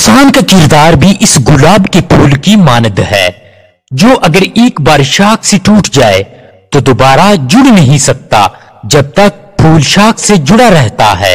इंसान का किरदार भी इस गुलाब के फूल की मानद है, जो अगर एक बार शाख से टूट जाए तो दोबारा जुड़ नहीं सकता। जब तक फूल शाख से जुड़ा रहता है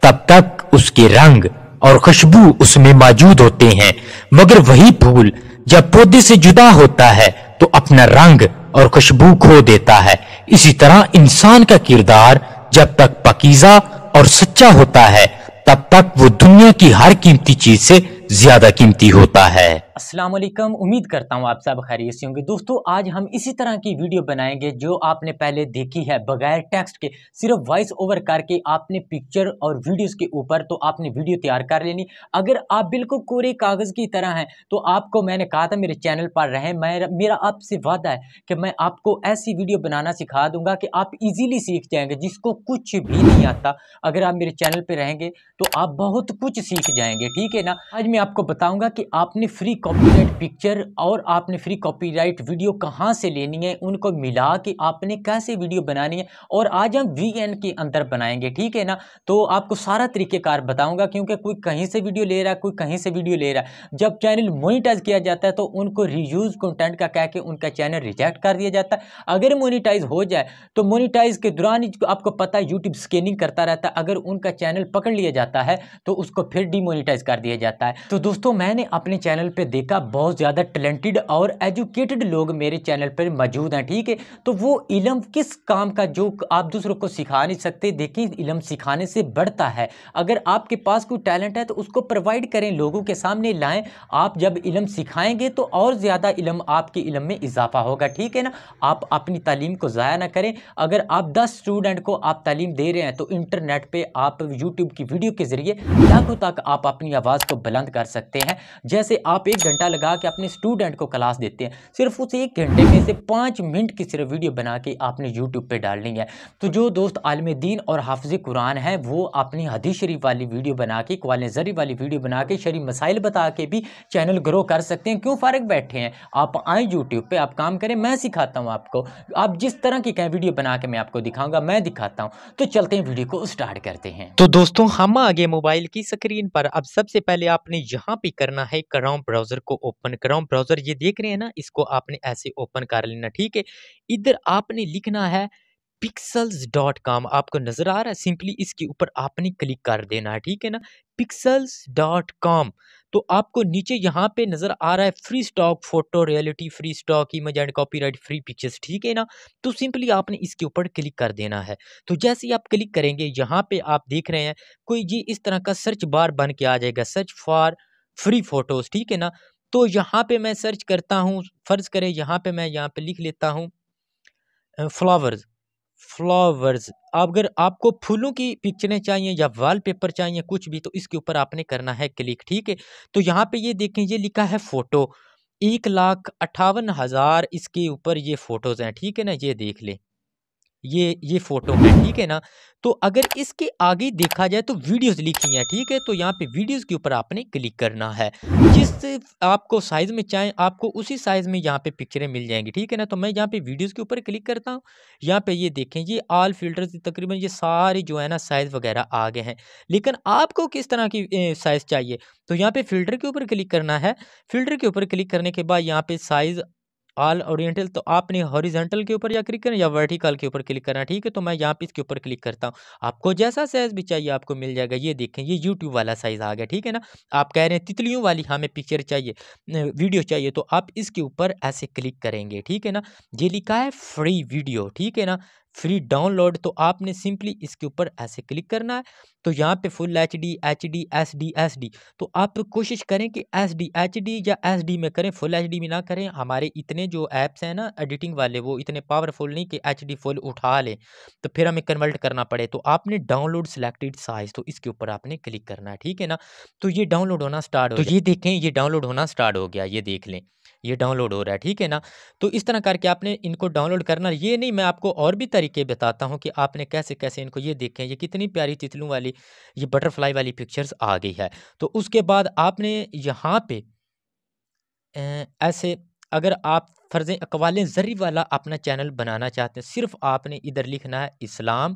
तब तक उसके रंग और खुशबू उसमें मौजूद होते हैं, मगर वही फूल जब पौधे से जुदा होता है तो अपना रंग और खुशबू खो देता है। इसी तरह इंसान का किरदार जब तक पाकीज़ा और सच्चा होता है तब तक वो दुनिया की हर कीमती चीज से ज्यादा कीमती होता है। अस्सलाम वालेकुम, उम्मीद करता हूँ आप सब खैरियत से होंगे। दोस्तों, आज हम इसी तरह की वीडियो बनाएंगे जो आपने पहले देखी है बगैर टेक्स्ट के, सिर्फ वॉइस ओवर करके आपने पिक्चर और वीडियोस के ऊपर तो आपने वीडियो तैयार कर लेनी। अगर आप बिल्कुल कोरे कागज़ की तरह हैं तो आपको मैंने कहा था मेरे चैनल पर रहें, मेरा आपसे वादा है कि मैं आपको ऐसी वीडियो बनाना सिखा दूंगा कि आप ईजीली सीख जाएंगे। जिसको कुछ भी नहीं आता, अगर आप मेरे चैनल पर रहेंगे तो आप बहुत कुछ सीख जाएंगे, ठीक है ना। आज मैं आपको बताऊंगा कि आपने फ्री कॉपीराइट पिक्चर और आपने फ्री कॉपीराइट वीडियो कहां से लेनी है, उनको मिला के आपने कैसे वीडियो बनानी है, और आज हम वीएन के अंदर बनाएंगे, ठीक है ना। तो आपको सारा तरीकेकार बताऊंगा, क्योंकि कोई कहीं से वीडियो ले रहा है, कोई कहीं से वीडियो ले रहा है। जब चैनल मोनिटाइज किया जाता है तो उनको रीयूज कंटेंट का कह के उनका चैनल रिजेक्ट कर दिया जाता है। अगर मोनिटाइज हो जाए तो मोनिटाइज के दौरान आपको पता है यूट्यूब स्कैनिंग करता रहता है, अगर उनका चैनल पकड़ लिया जाता है तो उसको फिर डिमोनिटाइज कर दिया जाता है। तो दोस्तों, मैंने अपने चैनल पे देखा बहुत ज़्यादा टैलेंटेड और एजुकेटेड लोग मेरे चैनल पर मौजूद हैं, ठीक है। तो वो इल्म किस काम का जो आप दूसरों को सिखा नहीं सकते, देखें इल्म सिखाने से बढ़ता है। अगर आपके पास कोई टैलेंट है तो उसको प्रोवाइड करें, लोगों के सामने लाएं। आप जब इल्म सिखाएंगे तो और ज़्यादा इल्म आपके इल्म में इजाफा होगा, ठीक है ना। आप अपनी तालीम को ज़ाया ना करें। अगर आप 10 स्टूडेंट को आप तालीम दे रहे हैं तो इंटरनेट पे आप यूट्यूब की वीडियो के ज़रिए लाखों तक आप अपनी आवाज़ को बुलंद कर सकते हैं। जैसे आप 1 घंटा लगा के अपने स्टूडेंट को क्लास देते हैं, सिर्फ उस 1 घंटे में से 5 मिनट की सिर्फ वीडियो बना के आपने यूट्यूब पे डालनी है। तो जो दोस्त आलिम दीन और हाफिज़ कुरान है वो अपनी हदीस शरीफ वाली वीडियो बना के, कुरान ज़री वाली वीडियो बना के, शरीफ मसाइल बता के भी चैनल ग्रो कर सकते हैं। क्यों फ़र्क बैठे हैं, आप आए यूट्यूब पे, आप काम करें, मैं सिखाता हूँ आपको। आप जिस तरह की कहें वीडियो बना के मैं आपको दिखाऊंगा, मैं दिखाता हूँ। तो चलते हैं, वीडियो को स्टार्ट करते हैं। तो दोस्तों, हम आ गए मोबाइल की स्क्रीन पर। अब सबसे पहले आपने यहाँ पे करना है क्रोम ब्राउजर को ओपन। क्रोम ब्राउजर ये देख रहे हैं ना, इसको आपने ऐसे ओपन कर लेना, ठीक है। इधर आपने लिखना है pixels.com, आपको नजर आ रहा है, सिंपली इसके ऊपर आपने क्लिक कर देना है, ठीक है ना। pixels.com। तो आपको नीचे यहाँ पे नजर आ रहा है free stock photo, reality, free stock image and copyright free pictures, ठीक है ना। तो सिंपली आपने इसके ऊपर क्लिक कर देना है। तो जैसे ही आप क्लिक करेंगे, यहाँ पे आप देख रहे हैं कोई ये इस तरह का सर्च बार बन के आ जाएगा, सर्च फॉर फ्री फोटोज, ठीक है ना। तो यहाँ पे मैं सर्च करता हूँ, फर्ज करें यहाँ पे मैं यहाँ पे लिख लेता हूँ फ्लावर्स। फ्लावर्स, अगर आपको फूलों की पिक्चरें चाहिए या वॉलपेपर चाहिए, कुछ भी, तो इसके ऊपर आपने करना है क्लिक, ठीक है। तो यहाँ पे ये देखें, ये लिखा है फोटो, 1,58,000 इसके ऊपर ये फोटोज हैं, ठीक है ना। ये देख ले, ये फोटो है, ठीक है ना। तो अगर इसके आगे देखा जाए तो वीडियोस लिखी हैं, ठीक है। तो यहाँ पे वीडियोस के ऊपर आपने क्लिक करना है। जिस आपको साइज में चाहे आपको उसी साइज में यहाँ पे पिक्चरें मिल जाएंगी, ठीक है ना। तो मैं यहाँ पे वीडियोस के ऊपर क्लिक करता हूँ। यहाँ पे ये देखें, ये ऑल फिल्टर्स तकरीबन ये सारे जो है ना साइज वगैरह आ गए हैं। लेकिन आपको किस तरह की साइज चाहिए, तो यहाँ पे फिल्टर के ऊपर क्लिक करना है। फिल्टर के ऊपर क्लिक करने के बाद यहाँ पे साइज ऑल ओरिएंटल, तो आपने हॉरिजॉन्टल के ऊपर या क्लिक करना या वर्टिकल के ऊपर क्लिक करना, ठीक है। तो मैं यहाँ पे इसके ऊपर क्लिक करता हूँ। आपको जैसा साइज भी चाहिए आपको मिल जाएगा। ये देखें, ये यूट्यूब वाला साइज आ गया, ठीक है ना। आप कह रहे हैं तितलियों वाली हमें पिक्चर चाहिए, वीडियो चाहिए, तो आप इसके ऊपर ऐसे क्लिक करेंगे, ठीक है ना। ये लिखा है फ्री वीडियो, ठीक है ना, फ्री डाउनलोड। तो आपने सिंपली इसके ऊपर ऐसे क्लिक करना है। तो यहाँ पे फुल HD, HD, SD। तो आप कोशिश करें कि SD, HD या SD में करें, फुल HD में ना करें। हमारे इतने जो ऐप्स हैं ना एडिटिंग वाले, वो इतने पावरफुल नहीं कि HD फुल उठा लें, तो फिर हमें कन्वर्ट करना पड़े। तो आपने डाउनलोड सिलेक्टेड साइज, तो इसके ऊपर आपने क्लिक करना है, ठीक है ना। तो ये डाउनलोड होना स्टार्ट हो, तो ये देखें, ये डाउनलोड होना स्टार्ट हो गया, ये देख लें, ये डाउनलोड हो रहा है, ठीक है ना। तो इस तरह करके आपने इनको डाउनलोड करना। ये नहीं, मैं आपको और भी तरीके बताता हूँ कि आपने कैसे कैसे इनको, ये देखें, ये कितनी प्यारी तितलियों वाली, ये बटरफ्लाई वाली पिक्चर्स आ गई है। तो उसके बाद आपने यहाँ पे ऐसे, अगर आप फ़र्ज़ अक़वाल ज़री वाला अपना चैनल बनाना चाहते हैं, सिर्फ़ आपने इधर लिखना है इस्लाम,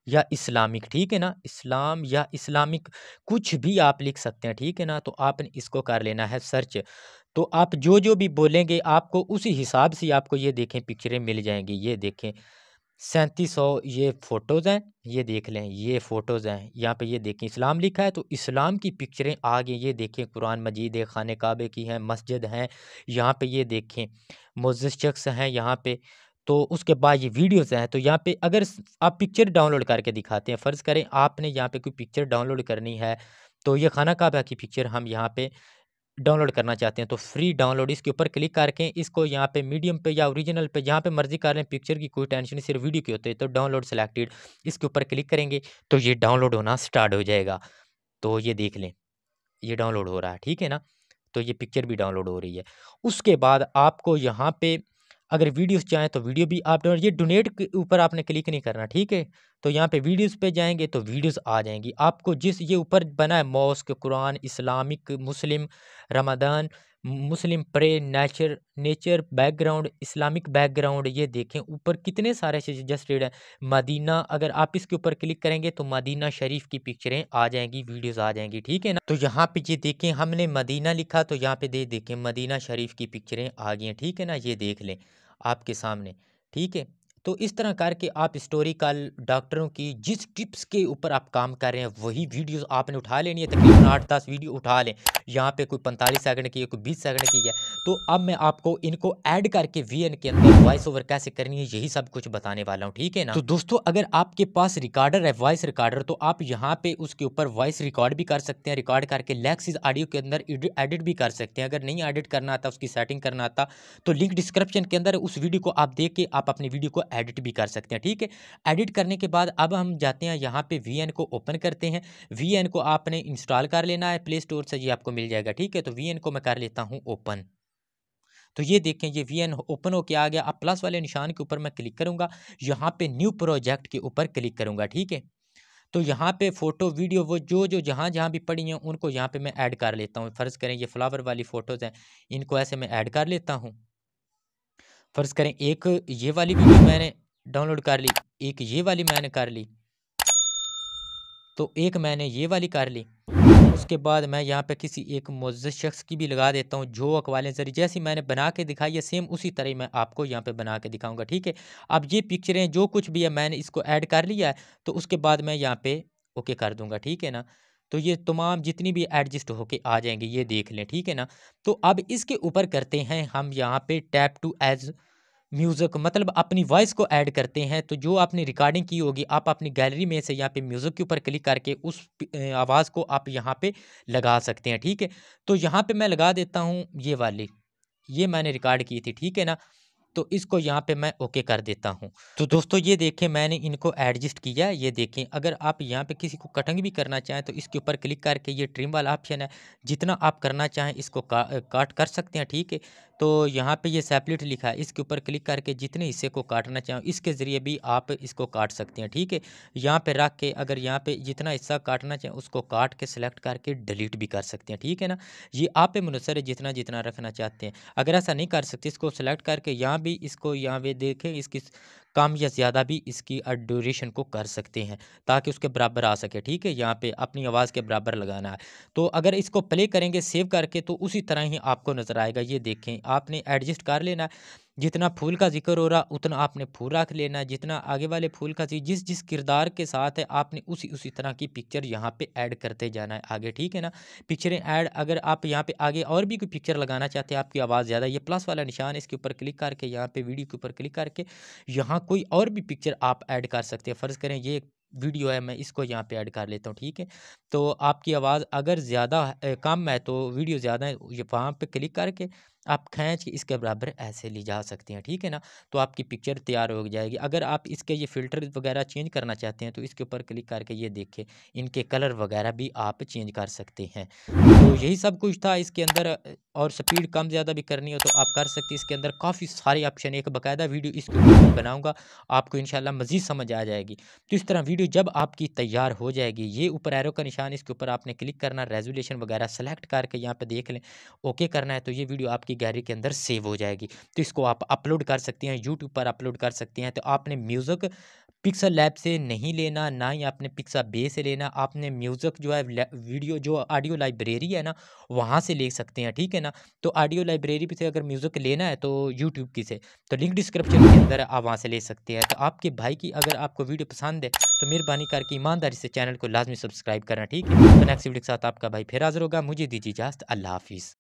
या इस्लामिक, ठीक है ना, इस्लाम या इस्लामिक कुछ भी आप लिख सकते हैं, ठीक है ना। तो आपने इसको कर लेना है सर्च। तो आप जो जो भी बोलेंगे आपको उसी हिसाब से आपको ये देखें पिक्चरें मिल जाएंगी। ये देखें 3700 ये फ़ोटोज़ हैं, ये देख लें, ये फ़ोटोज़ हैं। यहाँ पे ये देखें इस्लाम लिखा है तो इस्लाम की पिक्चरें आ गई। ये देखें कुरान मजीद है, खाने काबे की हैं, मस्जिद हैं। यहाँ पे ये देखें मुअज़्ज़ज़ शख्स हैं यहाँ पे। तो उसके बाद ये वीडियोज़ हैं। तो यहाँ पे अगर आप पिक्चर डाउनलोड करके दिखाते हैं, फ़र्ज़ करें आपने यहाँ पे कोई पिक्चर डाउनलोड करनी है, तो ये खाना काबा की पिक्चर हम यहाँ पे डाउनलोड करना चाहते हैं, तो फ्री डाउनलोड इसके ऊपर क्लिक करके इसको यहाँ पे मीडियम पे या ओरिजिनल पे जहाँ पे मर्जी कर लें, पिक्चर की कोई टेंशन नहीं, सिर्फ वीडियो की होती है। तो डाउनलोड सेलेक्टेड इसके ऊपर क्लिक करेंगे तो ये डाउनलोड होना स्टार्ट हो जाएगा। तो ये देख लें, ये डाउनलोड हो रहा है, ठीक है ना। तो ये पिक्चर भी डाउनलोड हो रही है। उसके बाद आपको यहाँ पे अगर वीडियोस चाहें तो वीडियो भी आप डाउनलोड, ये डोनेट के ऊपर आपने क्लिक नहीं करना, ठीक है। तो यहाँ पे वीडियोस पे जाएंगे तो वीडियोस आ जाएंगी आपको। जिस ये ऊपर बना है मॉस्क, कुरान, Islamic, Muslim, Ramadan, Muslim pray, nature nature background, Islamic background, ये देखें ऊपर कितने सारे सजेस्टेड हैं। मदीना, अगर आप इसके ऊपर क्लिक करेंगे तो मदीना शरीफ की पिक्चरें आ जाएंगी, वीडियोस आ जाएंगी, ठीक है ना। तो यहाँ पे ये देखें हमने मदीना लिखा तो यहाँ पे दे देखें मदीना शरीफ की पिक्चरें आ गई हैं, ठीक है ना। ये देख लें आपके सामने, ठीक है। तो इस तरह करके आप हिस्टोरिकल डॉक्टरों की जिस टिप्स के ऊपर आप काम कर रहे हैं वही वीडियोस आपने उठा लेनी है। तकरीबन 8-10 वीडियो उठा लें। यहाँ पे कोई 45 सेकंड की है, कोई 20 सेकंड की है। तो अब मैं आपको इनको ऐड करके वीएन के अंदर वॉइस ओवर कैसे करनी है यही सब कुछ बताने वाला हूँ, ठीक है ना। तो दोस्तों अगर आपके पास रिकॉर्डर है, वॉइस रिकॉर्डर, तो आप यहाँ पे उसके ऊपर वॉइस रिकॉर्ड भी कर सकते हैं। रिकॉर्ड करके लेक्सिस ऑडियो के अंदर एडिट भी कर सकते हैं। अगर नहीं एडिट करना आता, उसकी सेटिंग करना आता, तो लिंक डिस्क्रिप्शन के अंदर उस वीडियो को आप देख के आप अपनी वीडियो को एडिट भी कर सकते हैं, ठीक है। एडिट करने के बाद अब हम जाते हैं यहाँ पे वीएन को ओपन करते हैं। वीएन को आपने इंस्टॉल कर लेना है प्ले स्टोर से, ये आपको मिल जाएगा, ठीक है। तो वीएन को मैं कर लेता हूँ ओपन। तो ये देखें ये वीएन ओपन होके आ गया। अब प्लस वाले निशान के ऊपर मैं क्लिक करूंगा, यहाँ पे न्यू प्रोजेक्ट के ऊपर क्लिक करूंगा, ठीक है। तो यहाँ पे फोटो वीडियो वो जो जो जहाँ जहाँ भी पड़ी हैं उनको यहाँ पे मैं ऐड कर लेता हूँ। फ़र्ज़ करें ये फ्लावर वाली फ़ोटोज़ हैं, इनको ऐसे मैं ऐड कर लेता हूँ। फ़र्ज़ करें एक ये वाली वीडियो मैंने डाउनलोड कर ली, एक ये वाली मैंने कर ली, तो एक मैंने ये वाली कर ली। उसके बाद मैं यहाँ पे किसी एक मुअज़्ज़ज़ शख्स की भी लगा देता हूँ जो अक़वाले ज़री जैसी मैंने बना के दिखाई है सेम उसी तरह ही मैं आपको यहाँ पे बना के दिखाऊंगा, ठीक है। अब ये पिक्चरें जो कुछ भी है मैंने इसको ऐड कर लिया है, तो उसके बाद मैं यहाँ पे ओके कर दूंगा, ठीक है ना। तो ये तमाम जितनी भी एडजस्ट होके आ जाएंगे, ये देख लें, ठीक है ना। तो अब इसके ऊपर करते हैं हम यहाँ पे टैप टू एज म्यूज़िक, मतलब अपनी वॉइस को ऐड करते हैं। तो जो आपने रिकॉर्डिंग की होगी आप अपनी गैलरी में से यहाँ पे म्यूज़िक के ऊपर क्लिक करके उस आवाज़ को आप यहाँ पे लगा सकते हैं, ठीक है। तो यहाँ पे मैं लगा देता हूँ ये वाली, ये मैंने रिकॉर्ड की थी, ठीक है ना। तो इसको यहाँ पे मैं ओके कर देता हूँ। तो दोस्तों ये देखें मैंने इनको एडजस्ट किया, ये देखें। अगर आप यहाँ पे किसी को कटिंग भी करना चाहें तो इसके ऊपर क्लिक करके ये ट्रिम वाला ऑप्शन है, जितना आप करना चाहें इसको काट कर सकते हैं, ठीक है। तो यहाँ पे ये सेपरेट लिखा है, इसके ऊपर क्लिक करके जितने हिस्से को काटना चाहें इसके ज़रिए भी आप इसको काट सकते हैं, ठीक है। यहाँ पे रख के अगर यहाँ पे जितना हिस्सा काटना चाहें उसको काट के सिलेक्ट करके डिलीट भी कर सकते हैं, ठीक है ना। ये आप पे मुनहसर है जितना जितना रखना चाहते हैं। अगर ऐसा नहीं कर सकते इसको सेलेक्ट करके यहाँ भी इसको यहाँ पे देखें इसकी कम या ज़्यादा भी इसकी ड्यूरेशन को कर सकते हैं ताकि उसके बराबर आ सके, ठीक है। यहाँ पे अपनी आवाज़ के बराबर लगाना है। तो अगर इसको प्ले करेंगे सेव करके तो उसी तरह ही आपको नज़र आएगा। ये देखें आपने एडजस्ट कर लेना है, जितना फूल का जिक्र हो रहा उतना आपने फूल रख लेना है, जितना आगे वाले फूल का जिस जिस किरदार के साथ है आपने उसी उसी तरह की पिक्चर यहाँ पे ऐड करते जाना है आगे, ठीक है ना। पिक्चरें ऐड, अगर आप यहाँ पे आगे और भी कोई पिक्चर लगाना चाहते हैं, आपकी आवाज़ ज़्यादा, ये प्लस वाला निशान इसके ऊपर क्लिक करके यहाँ पे वीडियो के ऊपर क्लिक करके यहाँ कोई और भी पिक्चर आप ऐड कर सकते हैं। फ़र्ज़ करें ये वीडियो है, मैं इसको यहाँ पे ऐड कर लेता हूँ, ठीक है। तो आपकी आवाज़ अगर ज़्यादा कम है तो वीडियो ज़्यादा है, ये वहाँ पे क्लिक करके आप खींच के इसके बराबर ऐसे ले जा सकते हैं, ठीक है ना। तो आपकी पिक्चर तैयार हो जाएगी। अगर आप इसके ये फ़िल्टर वगैरह चेंज करना चाहते हैं तो इसके ऊपर क्लिक करके ये देखें इनके कलर वगैरह भी आप चेंज कर सकते हैं। तो यही सब कुछ था इसके अंदर। और स्पीड कम ज़्यादा भी करनी हो तो आप कर सकते हैं। इसके अंदर काफ़ी सारे ऑप्शन है, एक बाकायदा वीडियो इसके ऊपर बनाऊंगा, आपको इंशाल्लाह मज़ीद समझ आ जाएगी। तो इस तरह वीडियो जब आपकी तैयार हो जाएगी, ये ऊपर एरो का निशान इसके ऊपर आपने क्लिक करना, रेजोल्यूशन वगैरह सेलेक्ट करके यहाँ पे देख लें, ओके करना है, तो ये वीडियो आपकी गैलरी के अंदर सेव हो जाएगी। तो इसको आप अपलोड कर सकते हैं, यूट्यूब पर अपलोड कर सकते हैं। तो आपने म्यूज़िक पिक्सल लैब से नहीं लेना, ना ही आपने पिक्साबे से लेना। आपने म्यूज़िक जो है वीडियो जो ऑडियो लाइब्रेरी है ना, वहाँ से ले सकते हैं, ठीक है ना। तो ऑडियो लाइब्रेरी पे से अगर म्यूज़िक लेना है तो यूट्यूब की से, तो लिंक डिस्क्रिप्शन के अंदर है, आप वहाँ से ले सकते हैं। तो आपके भाई की अगर आपको वीडियो पसंद है तो मेहरबानी करके ईमानदारी से चैनल को लाजमी सब्सक्राइब करना, ठीक है। तो नेक्स्ट वीडियो के साथ आपका भाई फिर हाज़िर होगा। मुझे दीजिए इजाज़त। अल्लाह हाफ़िज़।